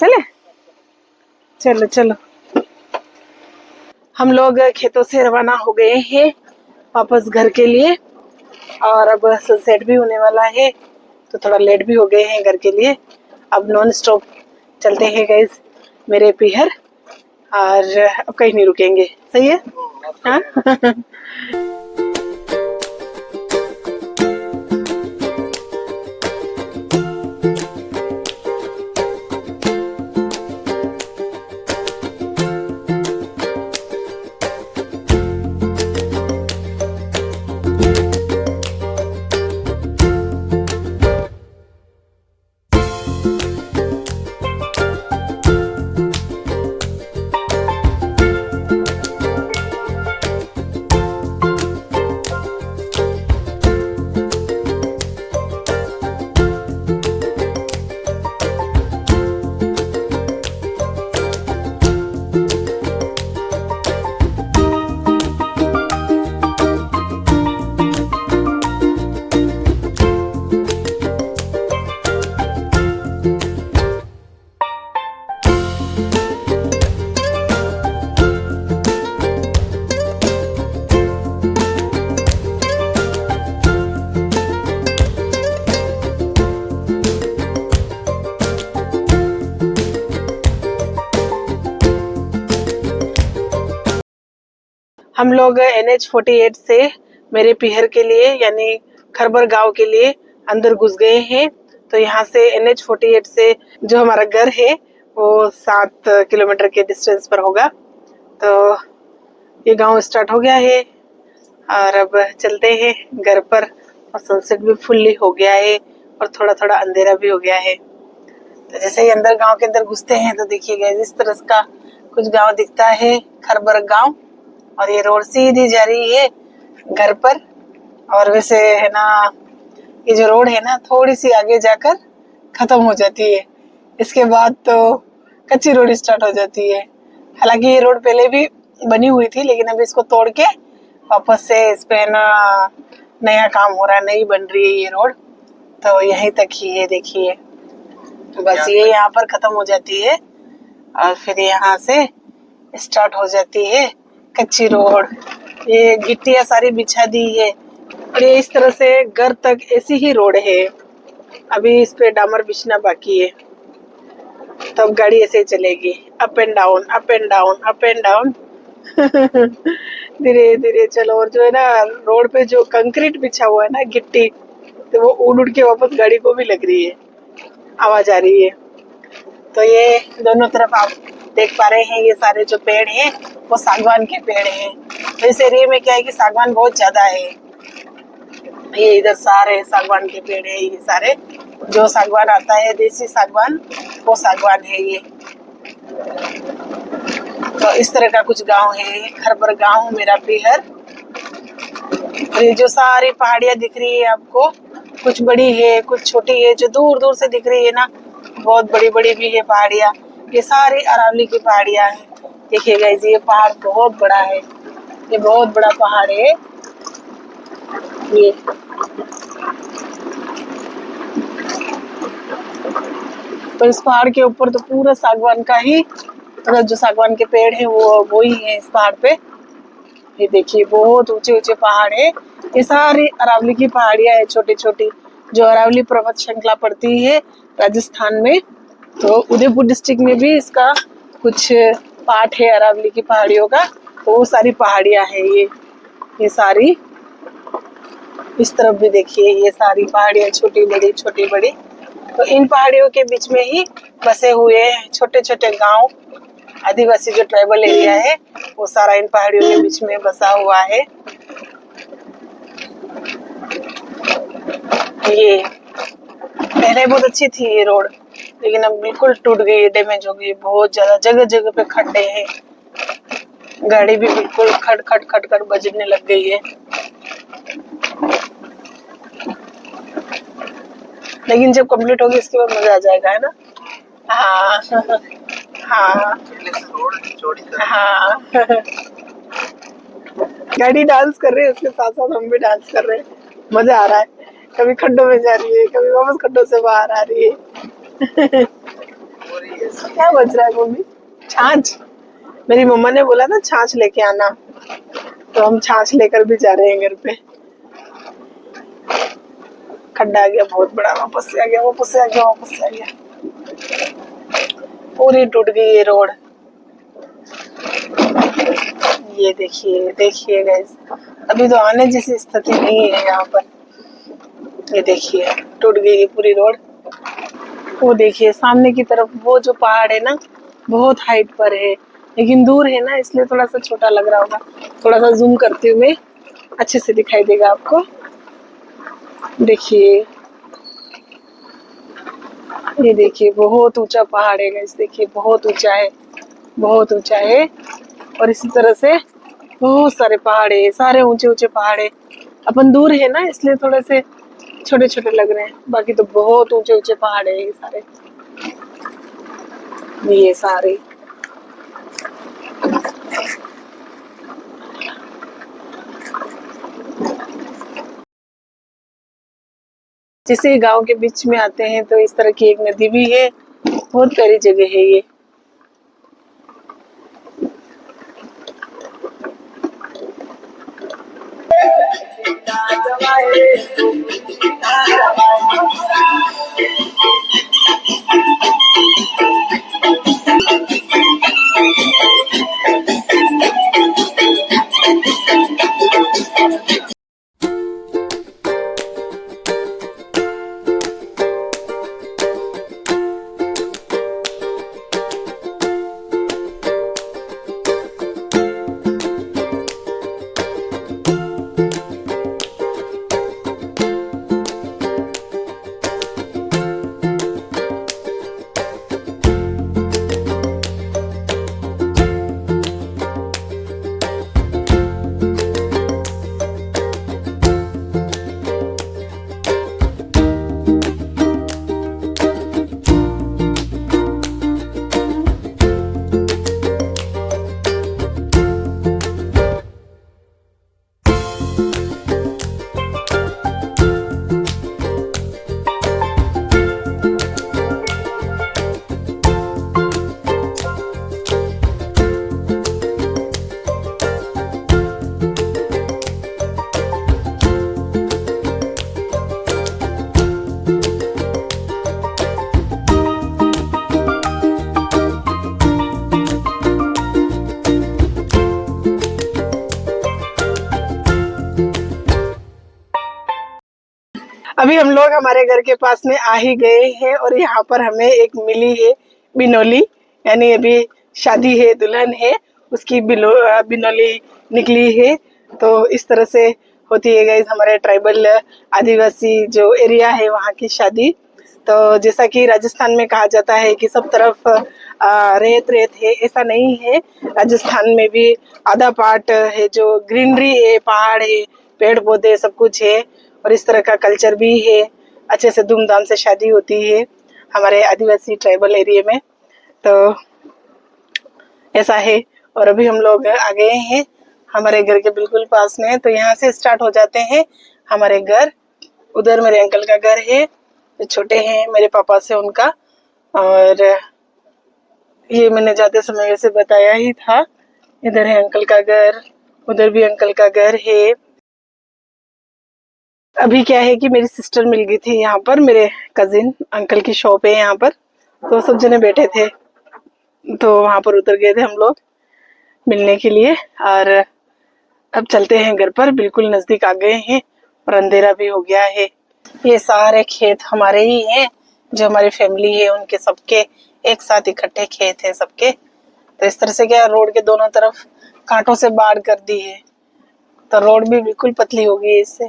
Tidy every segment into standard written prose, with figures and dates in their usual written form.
चले, चलो चलो। हम लोग खेतों से रवाना हो गए हैं वापस घर के लिए, और अब सनसेट भी होने वाला है तो थोड़ा लेट भी हो गए हैं घर के लिए। अब नॉन स्टॉप चलते हैं गाइस मेरे पीहर, और अब कहीं नहीं रुकेंगे। सही है हाँ? हम लोग NH48 से मेरे पीहर के लिए यानी खरबर गांव के लिए अंदर घुस गए हैं। तो यहाँ से NH48 से जो हमारा घर है वो 7 किलोमीटर के डिस्टेंस पर होगा। तो ये गांव स्टार्ट हो गया है और अब चलते हैं घर पर। और सनसेट भी फुल्ली हो गया है और थोड़ा थोड़ा अंधेरा भी हो गया है। तो जैसे ही अंदर गांव के अंदर घुसते हैं तो देखिएगा इस तरह का कुछ गांव दिखता है, खरबर गांव। और ये रोड सीधी जा रही है घर पर। और वैसे है ना, ये जो रोड है ना थोड़ी सी आगे जाकर खत्म हो जाती है, इसके बाद तो कच्ची रोड स्टार्ट हो जाती है। हालांकि ये रोड पहले भी बनी हुई थी, लेकिन अभी इसको तोड़ के वापस से इस पे ना नया काम हो रहा है, नई बन रही है ये रोड। तो यहीं तक ही है, देखिए बस ये यहाँ पर खत्म हो जाती है और फिर यहाँ से स्टार्ट हो जाती है कच्ची रोड। ये गिट्टियां सारी बिछा दी है और ये इस तरह से घर तक ऐसी ही रोड है। अभी इस पे डामर बिछना बाकी है, तब तो गाड़ी ऐसे ही चलेगी, up and down up and down up and down. धीरे धीरे चलो। और जो है ना रोड पे जो कंक्रीट बिछा हुआ है ना गिट्टी, तो वो उड़ उड़ के वापस गाड़ी को भी लग रही है, आवाज आ रही है। तो ये दोनों तरफ आप देख पा रहे हैं ये सारे जो पेड़ हैं वो सागवान के पेड़ हैं। तो इस एरिया में क्या है कि सागवान बहुत ज्यादा है। ये इधर सारे सागवान के पेड़ है, ये सारे जो सागवान आता है देसी सागवान, वो सागवान है ये। तो इस तरह का कुछ गांव है, खरबर गांव मेरा पीहर। ये जो सारी पहाड़ियां दिख रही है आपको, कुछ बड़ी है कुछ छोटी है, जो दूर दूर से दिख रही है ना बहुत बड़ी बड़ी भी है पहाड़ियां। ये सारी अरावली की पहाड़ियां हैं। देखिएगा ये पहाड़ बहुत बड़ा है, ये बहुत बड़ा पहाड़ है ये। तो इस पहाड़ के ऊपर तो पूरा सागवान का ही, मतलब जो सागवान के पेड़ है वो ही है इस पहाड़ पे। ये देखिए बहुत ऊंचे ऊंचे पहाड़ है। ये सारी अरावली की पहाड़ियां है छोटी छोटी, जो अरावली पर्वत श्रृंखला पड़ती है राजस्थान में। तो उदयपुर डिस्ट्रिक्ट में भी इसका कुछ पार्ट है अरावली की पहाड़ियों का। तो वो सारी पहाड़ियां है ये सारी। इस तरफ भी देखिए ये सारी पहाड़ियां छोटी बड़ी। तो इन पहाड़ियों के बीच में ही बसे हुए छोटे छोटे गांव, आदिवासी जो ट्राइबल एरिया है वो सारा इन पहाड़ियों के बीच में बसा हुआ है। ये पहले बहुत अच्छी थी ये रोड, लेकिन अब बिल्कुल टूट गई, डैमेज हो गई, बहुत ज्यादा जगह जगह पे खड्डे हैं। गाड़ी भी बिल्कुल खट खट खट खट बजने लग गई है। लेकिन जब कंप्लीट होगी इसके बाद मजा आ जाएगा, है ना। हाँ हाँ हाँ। गाड़ी डांस कर रही है, उसके साथ साथ हम भी डांस कर रहे हैं, मजा आ रहा है। कभी खड्डों में जा रही है, कभी वापस खड्डों से बाहर आ रही है। इसको क्या बज रहा है मम्मी? छाछ। मेरी मम्मा ने बोला था छाछ लेके आना, तो हम छाछ लेकर भी जा रहे हैं घर पे। खड्डा आ गया बहुत बड़ा, वापस से आ गया, वापस से आ गया, वापस से आ गया। पूरी टूट गई ये रोड। ये देखिए, देखिए गाइस, अभी तो आने जैसी स्थिति नहीं है यहाँ पर। ये देखिए टूट गई है पूरी रोड। वो देखिए सामने की तरफ वो जो पहाड़ है ना, बहुत हाइट पर है, लेकिन दूर है ना, इसलिए थोड़ा सा छोटा लग रहा होगा। थोड़ा सा जूम करते हुए अच्छे से दिखाई देगा आपको। देखिए, ये देखिए बहुत ऊंचा पहाड़ है गाइस, देखिए बहुत ऊंचा है, बहुत ऊंचा है। और इसी तरह से बहुत सारे पहाड़ है, सारे ऊंचे ऊंचे पहाड़ है। अपन दूर है ना, इसलिए थोड़े से छोटे छोटे लग रहे हैं, बाकी तो बहुत ऊंचे ऊंचे पहाड़ है ये सारे, ये सारे। जैसे गांव के बीच में आते हैं तो इस तरह की एक नदी भी है, बहुत प्यारी जगह है ये। अभी हम लोग हमारे घर के पास में आ ही गए हैं और यहाँ पर हमें एक मिली है बिनोली, यानी अभी शादी है, दुल्हन है, उसकी बिनोली निकली है। तो इस तरह से होती है गाइस हमारे ट्राइबल आदिवासी जो एरिया है वहाँ की शादी। तो जैसा कि राजस्थान में कहा जाता है कि सब तरफ रेत रेत है, ऐसा नहीं है। राजस्थान में भी आधा पार्ट है जो ग्रीनरी है, पहाड़ है, पेड़ पौधे सब कुछ है, और इस तरह का कल्चर भी है। अच्छे से धूमधाम से शादी होती है हमारे आदिवासी ट्राइबल एरिया में। तो ऐसा है। और अभी हम लोग आ गए हैं हमारे घर के बिल्कुल पास में। तो यहाँ से स्टार्ट हो जाते हैं हमारे घर। उधर मेरे अंकल का घर है, जो छोटे हैं मेरे पापा से उनका। और ये मैंने जाते समय वैसे बताया ही था। इधर है अंकल का घर, उधर भी अंकल का घर है। अभी क्या है कि मेरी सिस्टर मिल गई थी यहाँ पर, मेरे कजिन अंकल की शॉप है यहाँ पर, तो सब जने बैठे थे, तो वहां पर उतर गए थे हम लोग मिलने के लिए। और अब चलते हैं घर पर, बिल्कुल नजदीक आ गए हैं और अंधेरा भी हो गया है। ये सारे खेत हमारे ही हैं, जो हमारी फैमिली है उनके सबके एक साथ इकट्ठे खेत है सबके। तो इस तरह से क्या रोड के दोनों तरफ कांटों से बाढ़ कर दी है, तो रोड भी बिल्कुल पतली हो गई है इससे,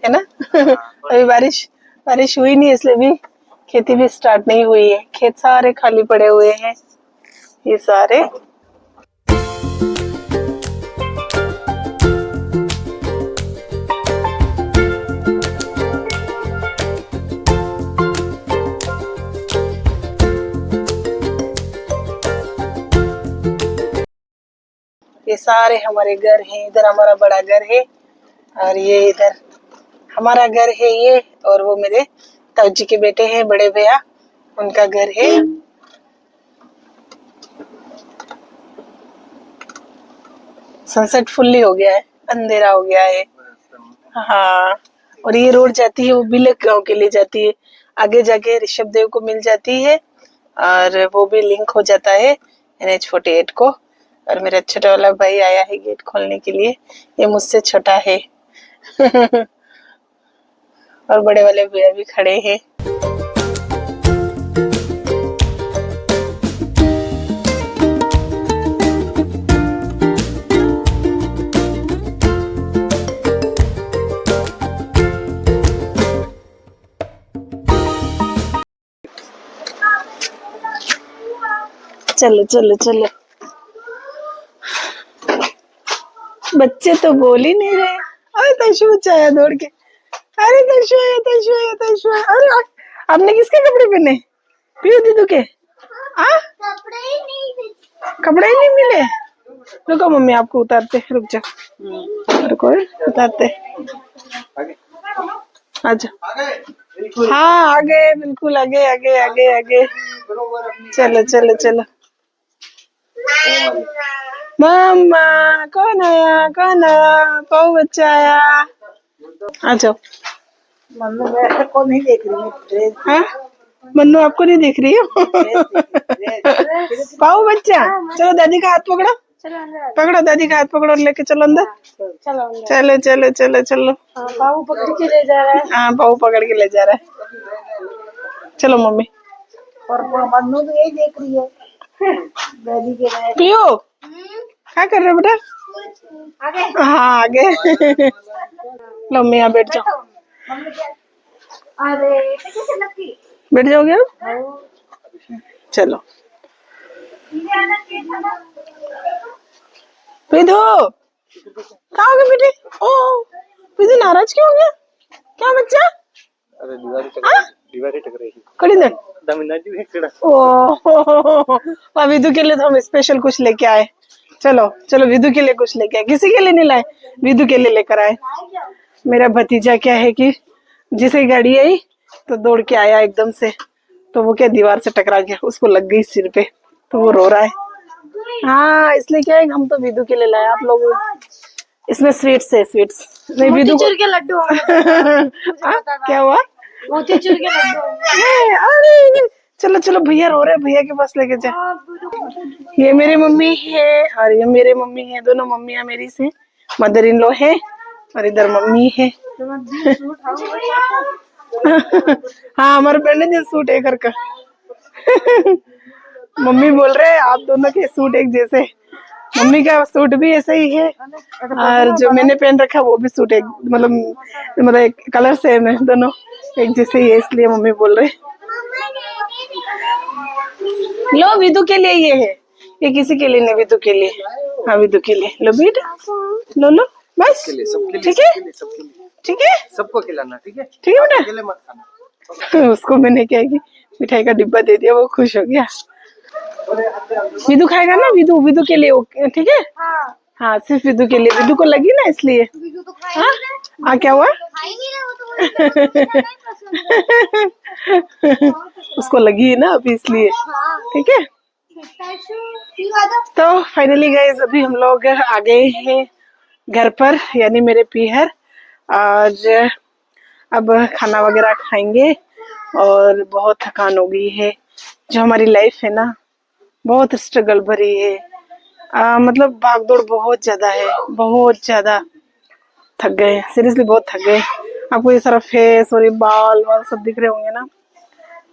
है ना। अभी बारिश बारिश हुई नहीं, इसलिए भी खेती भी स्टार्ट नहीं हुई है। खेत सारे खाली पड़े हुए हैं ये सारे। ये सारे हमारे घर हैं। इधर हमारा बड़ा घर है और ये इधर हमारा घर है ये, और वो मेरे ताऊ जी के बेटे हैं, बड़े भैया, उनका घर है। सनसेट फुल्ली हो गया है, अंधेरा हो गया है। हाँ, और ये रोड जाती है वो बिलक गांव के लिए जाती है, आगे जाके ऋषभ देव को मिल जाती है और वो भी लिंक हो जाता है NH48 को। और मेरा छोटा वाला भाई आया है गेट खोलने के लिए, ये मुझसे छोटा है। और बड़े वाले भैया भी खड़े हैं। चलो चलो चलो, बच्चे तो बोल ही नहीं रहे। अरे तशु आया दौड़ के, अरे तशु आया, तशु आया, तशु आया। अरे आपने किसके कपड़े पहने? पीयू दीदू के? कपड़े ही नहीं मिले। रुको मम्मी आपको उतारते, रुक जाओ, रुको उतारते। अच्छा, हाँ आगे, बिल्कुल आगे आगे आगे आगे। चलो चलो चलो। मम्मा कौन आया, कौन आया? पाऊ बच्चा आया। आ जाओ। मन्नू मैं को नहीं देख रही है। मन्नू आपको नहीं देख रही हो? पाऊ बच्चा, चलो दादी का हाथ पकड़ो, पकड़ो दादी का हाथ पकड़ो, लेके चलो अंदर। चलो चलो चलो चलो। पाऊ पकड़ के ले जा रहा है। हाँ पाऊ पकड़ के ले जा रहा है। चलो मम्मी। और मन्नू भी यही देख रही है दादी के। पियो क्या कर रहे हो बेटा? आगे। हाँ आगे। लो मैं यहाँ बैठ जाओ। अरे बैठ जाओगे आप? चलो। विधु कहाँ हो गए बेटे? ओ विधु नाराज क्यों हो गया? क्या बच्चा? अरे दीवार टक रही कड़ी दे ओ विधु के लिए तो हम स्पेशल कुछ लेके आए। चलो चलो विधु के लिए कुछ लेके आए, किसी के लिए नहीं लाए, विधु के लिए लेकर आए। मेरा भतीजा क्या है कि जिसे गाड़ी आई तो दौड़ के आया एकदम से, तो वो क्या दीवार से टकरा गया, उसको लग गई सिर पे, तो वो रो रहा है। हाँ इसलिए क्या है, हम तो विधु के लिए लाए। आप लोग इसमें स्वीट्स है, स्वीट्स नहीं विधु के लड्डू। क्या हुआ? मोतीचूर के लड्डू। अरे चलो चलो भैया रो रहे, भैया के पास लेके जाए। ये मेरी मम्मी है और ये मेरे मम्मी है, दोनों मम्मियाँ मेरी से मदर इन लॉ है और इधर मम्मी है। हाँ हमारे पहले दिन सूट एक का। मम्मी बोल रहे हैं आप दोनों के सूट एक जैसे। मम्मी का सूट भी ऐसा ही है और जो मैंने पहन रखा वो भी सूट एक, मतलब एक कलर सेम है, दोनों एक जैसे ही है, इसलिए मम्मी बोल रहे। लो विधु के लिए ये है, ये किसी के लिए नहीं, विधु के लिए। हाँ विधु के लिए लो बेटा, लो लो बस। ठीक है ठीक है, सबको खिलाना। ठीक है ठीक है बेटा, अकेले मत खाना। उसको मैंने क्या कि मिठाई का डिब्बा दे दिया, वो खुश हो गया। विधु खाएगा ना, विधु विधु के लिए ठीक है। हाँ सिर्फ विधु के लिए, विधु को लगी ना इसलिए। हाँ क्या हुआ? उसको लगी है ना अभी इसलिए, ठीक है। तो फाइनली गाइस अभी हम लोग आ गए हैं घर पर, यानी मेरे पीहर। आज अब खाना वगैरह खाएंगे और बहुत थकान हो गई है। जो हमारी लाइफ है ना बहुत स्ट्रगल भरी है, मतलब भागदौड़ बहुत ज्यादा है, बहुत ज्यादा थक गए, सीरियसली बहुत थक गए। आपको ये सारा फेस और ये बाल वाल सब दिख रहे होंगे ना,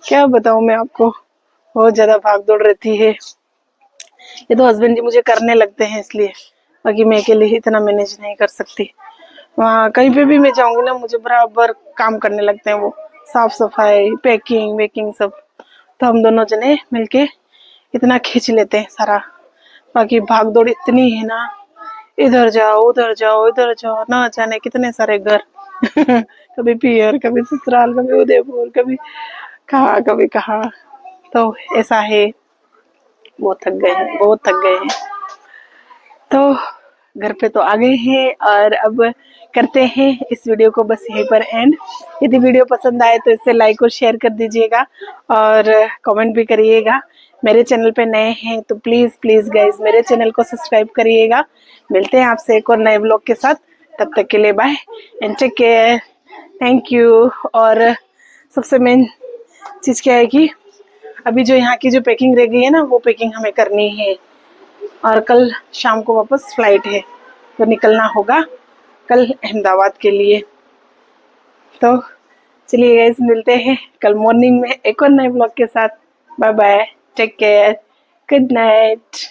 क्या बताऊं मैं आपको, बहुत ज्यादा भागदौड़ रहती है। ये तो हस्बैंड जी मुझे करने लगते हैं इसलिए, बाकी मैं अकेले ही इतना मैनेज नहीं कर सकती। वहाँ कहीं पे भी मैं जाऊंगी ना मुझे बराबर काम करने लगते हैं वो, साफ सफाई पैकिंग वेकिंग सब। तो हम दोनों जने मिलके इतना खींच लेते हैं सारा। बाकी भाग दौड़ इतनी है ना, इधर जाओ उधर जाओ इधर जाओ, ना जाने कितने सारे घर। कभी पियर, कभी ससुराल, कभी उदयपुर, कभी कहाँ कभी कहाँ। तो ऐसा है, बहुत थक गए हैं, बहुत थक गए हैं। तो घर पे तो आ गए हैं और अब करते हैं इस वीडियो को बस यहीं पर एंड। यदि वीडियो पसंद आए तो इसे लाइक और शेयर कर दीजिएगा और कमेंट भी करिएगा। मेरे चैनल पे नए हैं तो प्लीज़ प्लीज़ गाइज मेरे चैनल को सब्सक्राइब करिएगा। मिलते हैं आपसे एक और नए ब्लॉग के साथ, तब तक के लिए bye and take care, thank you. और सबसे मेन चीज़ क्या है कि अभी जो यहाँ की जो पैकिंग रह गई है ना, वो पैकिंग हमें करनी है और कल शाम को वापस फ्लाइट है तो निकलना होगा कल अहमदाबाद के लिए। तो चलिए गाइस, मिलते हैं कल मॉर्निंग में एक और नए ब्लॉग के साथ। Bye bye, take care, good night.